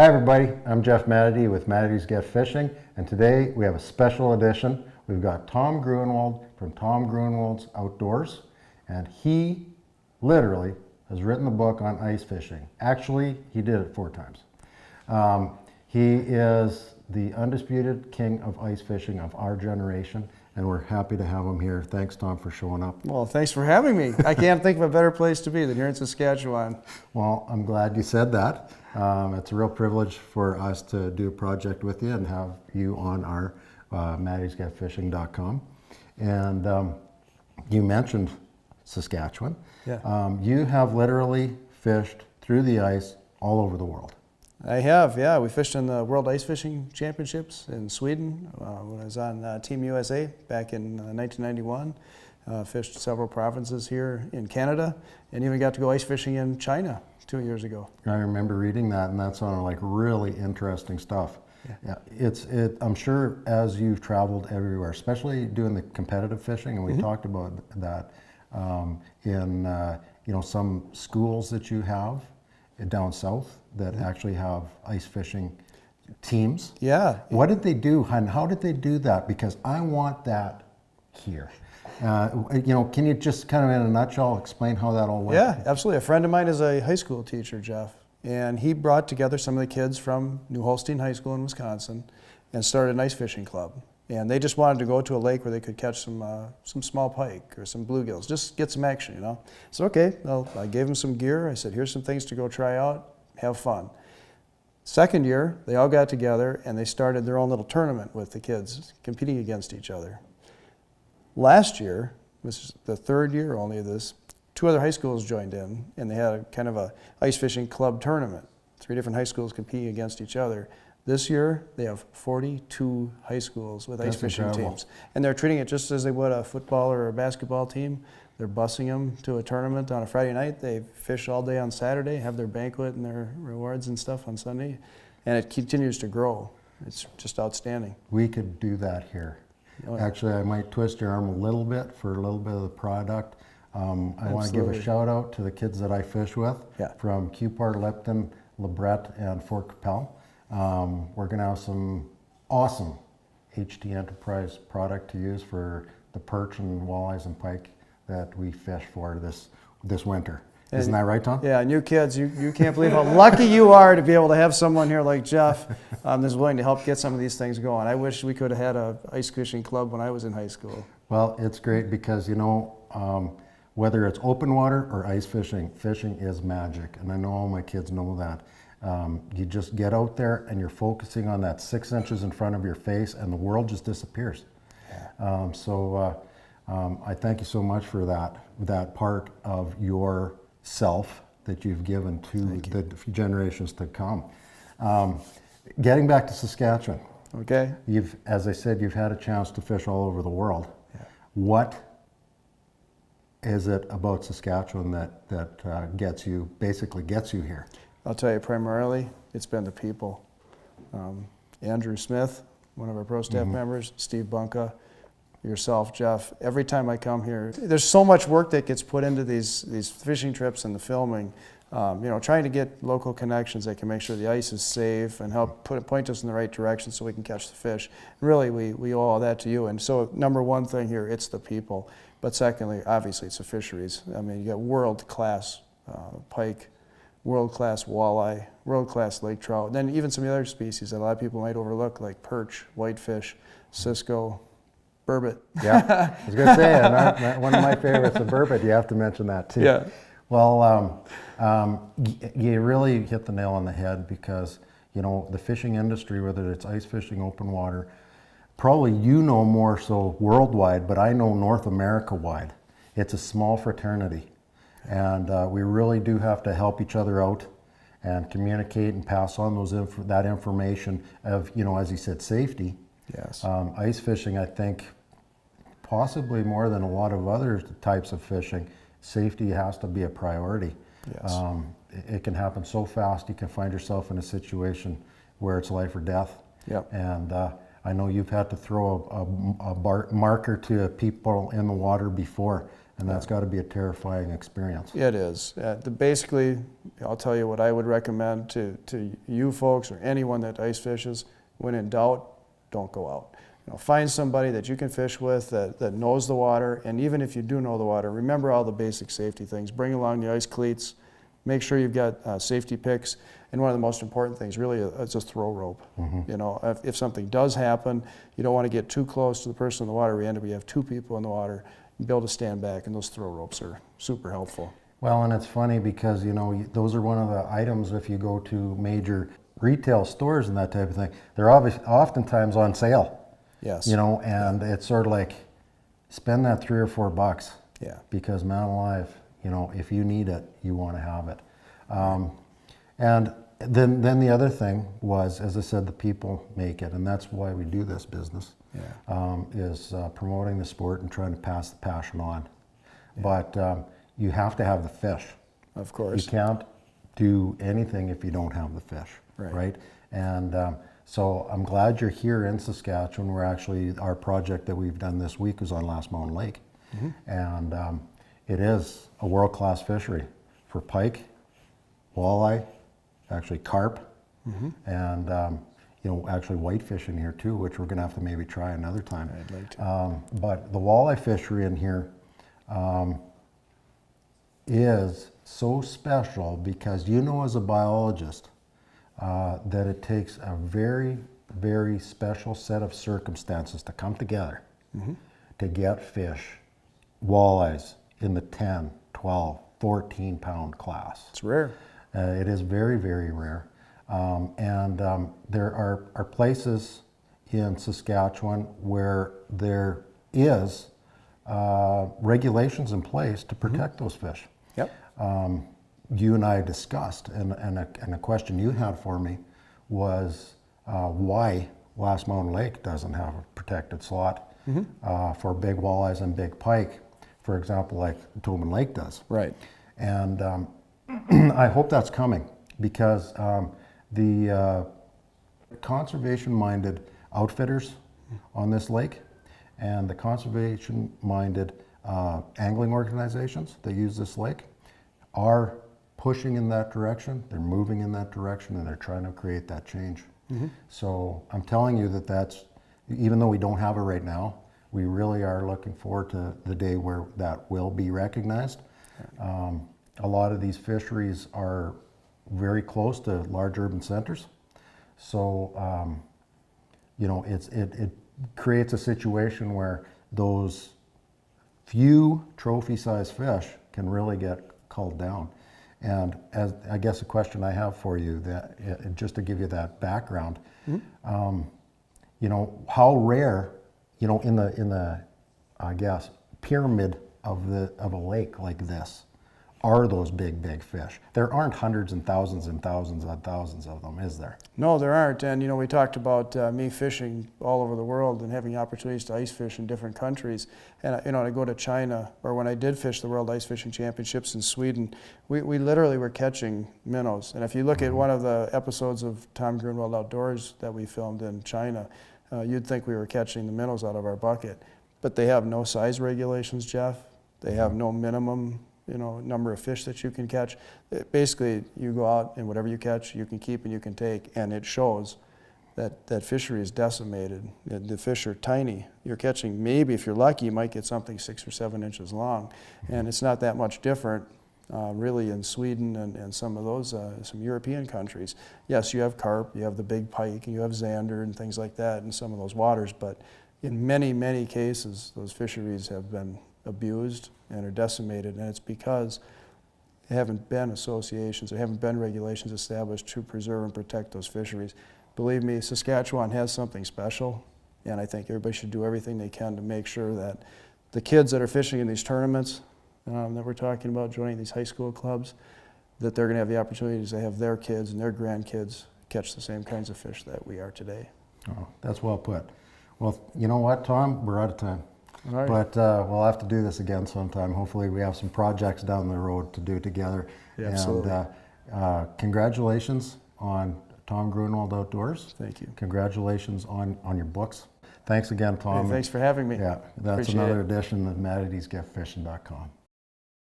Hi everybody, I'm Jeff Matity with Matity's Get Fishing, and today we have a special edition. We've got Tom Gruenwald from Tom Gruenwald's Outdoors, and he literally has written the book on ice fishing. Actually, he did it 4 times. He is the undisputed king of ice fishing of our generation, and we're happy to have him here. Thanks, Tom, for showing up. Well, thanks for having me. I can't think of a better place to be than here in Saskatchewan. Well, I'm glad you said that. It's a real privilege for us to do a project with you and have you on our mattysgetfishing.com. And you mentioned Saskatchewan. Yeah. You have literally fished through the ice all over the world. I have, yeah. We fished in the World Ice Fishing Championships in Sweden when I was on Team USA back in 1991. Fished several provinces here in Canada, and even got to go ice fishing in China 2 years ago. I remember reading that, and that sounded like really interesting stuff. Yeah. I'm sure as you've traveled everywhere, especially doing the competitive fishing, and we talked about that in some schools that you have down south that actually have ice fishing teams. Yeah. What did they do, and how did they do that? Because I want that here. Can you just kind of in a nutshell explain how that all went? Yeah, absolutely. A friend of mine is a high school teacher, Jeff, and he brought together some of the kids from New Holstein High School in Wisconsin and started an ice fishing club. And they just wanted to go to a lake where they could catch some small pike or some bluegills, just get some action, So okay, well, I gave them some gear. I said, here's some things to go try out, have fun. Second year, they all got together and they started their own little tournament with the kids, competing against each other. Last year, this is the 3rd year only of this, 2 other high schools joined in, and they had a kind of a ice fishing club tournament. 3 different high schools competing against each other. This year, they have 42 high schools with ice fishing teams. And they're treating it just as they would a football or a basketball team. They're busing them to a tournament on a Friday night. They fish all day on Saturday, have their banquet and their rewards and stuff on Sunday. And it continues to grow. It's just outstanding. We could do that here. Oh, yeah. Actually, I might twist your arm a little bit for a little bit of the product. I want to give a shout out to the kids that I fish with from Cupar, Lipton, LeBret, and Fort Capel. We're going to have some awesome HT Enterprise product to use for the perch and walleyes and pike that we fish for this winter. Isn't that right, Tom? Yeah, and you kids, you can't believe how lucky you are to be able to have someone here like Jeff that's willing to help get some of these things going. I wish we could have had an ice fishing club when I was in high school. Well, it's great because, whether it's open water or ice fishing, fishing is magic. And I know all my kids know that. You just get out there and you're focusing on that 6 inches in front of your face and the world just disappears. Yeah. I thank you so much for that part of your self that you've given to the generations to come. Getting back to Saskatchewan. Okay. As I said, you've had a chance to fish all over the world. Yeah. What is it about Saskatchewan that gets you here? I'll tell you, primarily, it's been the people. Andrew Smith, one of our pro staff members, Steve Bunka, yourself, Jeff. Every time I come here, there's so much work that gets put into these fishing trips and the filming. Trying to get local connections that can make sure the ice is safe and help point us in the right direction so we can catch the fish. Really, we owe all that to you. And so, number one thing here, it's the people. But secondly, obviously, it's the fisheries. I mean, you got world-class pike, world-class walleye, world-class lake trout, then even some other species that a lot of people might overlook, like perch, whitefish, cisco, burbot. Yeah, I was going to say, one of my favorites, the burbot. You have to mention that too. Yeah. Well, you really hit the nail on the head because, the fishing industry, whether it's ice fishing, open water, probably more so worldwide, but I know North America-wide. It's a small fraternity. And we really do have to help each other out and communicate and pass on that information of, as you said, safety. Yes. Ice fishing, I think, possibly more than a lot of other types of fishing, safety has to be a priority. Yes. It can happen so fast, you can find yourself in a situation where it's life or death. Yep. And I know you've had to throw a marker to people in the water before. And that's got to be a terrifying experience. It is. Basically, I'll tell you what I would recommend to you folks or anyone that ice fishes. When in doubt, don't go out. Find somebody that you can fish with that knows the water, and even if you do know the water, remember all the basic safety things. Bring along the ice cleats. Make sure you've got safety picks. And one of the most important things really is a throw rope. If something does happen, you don't want to get too close to the person in the water. You have two people in the water. Be able to stand back, and those throw ropes are super helpful. Well, and it's funny because, those are one of the items if you go to major retail stores and that type of thing, they're oftentimes on sale. Yes. And it's sort of like, spend that $3 or $4. Yeah. Because man alive, if you need it, you want to have it. And then the other thing was, as I said, the people make it, and that's why we do this business. Is promoting the sport and trying to pass the passion on. But you have to have the fish. Of course. You can't do anything if you don't have the fish, right? And so I'm glad you're here in Saskatchewan. Our project that we've done this week was on Last Mountain Lake. And it is a world-class fishery for pike, walleye, actually carp, and actually whitefish in here too, which we're going to have to maybe try another time. I'd like to. But the walleye fishery in here is so special because as a biologist that it takes a very, very special set of circumstances to come together to get fish, walleyes in the 10, 12, 14 pound class. It's rare. It is very, very rare. There are places in Saskatchewan where there is regulations in place to protect those fish. Yep. You and I discussed, and a question you had for me was why Last Mountain Lake doesn't have a protected slot for big walleyes and big pike, for example, like Tobin Lake does. Right. And I hope that's coming because the conservation-minded outfitters on this lake and the conservation-minded angling organizations that use this lake are pushing in that direction, they're moving in that direction, and they're trying to create that change. So I'm telling you that's, even though we don't have it right now, we really are looking forward to the day where that will be recognized. A lot of these fisheries are very close to large urban centers. So, it creates a situation where those few trophy-sized fish can really get culled down. And as I guess a question I have for you, that just to give you that background, how rare, in the I guess pyramid of a lake like this, are those big fish? There aren't hundreds and thousands and thousands and thousands of them, is there? No, there aren't. And we talked about me fishing all over the world and having opportunities to ice fish in different countries. And I go to China, or when I did fish the World Ice Fishing Championships in Sweden, we literally were catching minnows. And if you look at one of the episodes of Tom Gruenwald Outdoors that we filmed in China, you'd think we were catching the minnows out of our bucket. But they have no size regulations, Jeff. They have no minimum number of fish that you can catch. Basically, you go out and whatever you catch, you can keep and you can take, and it shows that fishery is decimated. The fish are tiny. You're catching, maybe if you're lucky, you might get something 6 or 7 inches long, and it's not that much different really in Sweden and some of those, some European countries. Yes, you have carp, you have the big pike, and you have zander and things like that in some of those waters, but in many, many cases, those fisheries have been abused and are decimated, and it's because there haven't been associations, there haven't been regulations established to preserve and protect those fisheries. Believe me, Saskatchewan has something special, and I think everybody should do everything they can to make sure that the kids that are fishing in these tournaments that we're talking about, joining these high school clubs, that they're going to have the opportunities to have their kids and their grandkids catch the same kinds of fish that we are today. Oh, that's well put. Well, you know what, Tom? We're out of time. All right. But we'll have to do this again sometime. Hopefully we have some projects down the road to do together. Yeah, absolutely. And congratulations on Tom Gruenwald Outdoors. Thank you. Congratulations on your books. Thanks again, Tom. Hey, thanks for having me. Yeah, that's Appreciate another it. edition of Mattity'sGiftFishing.com.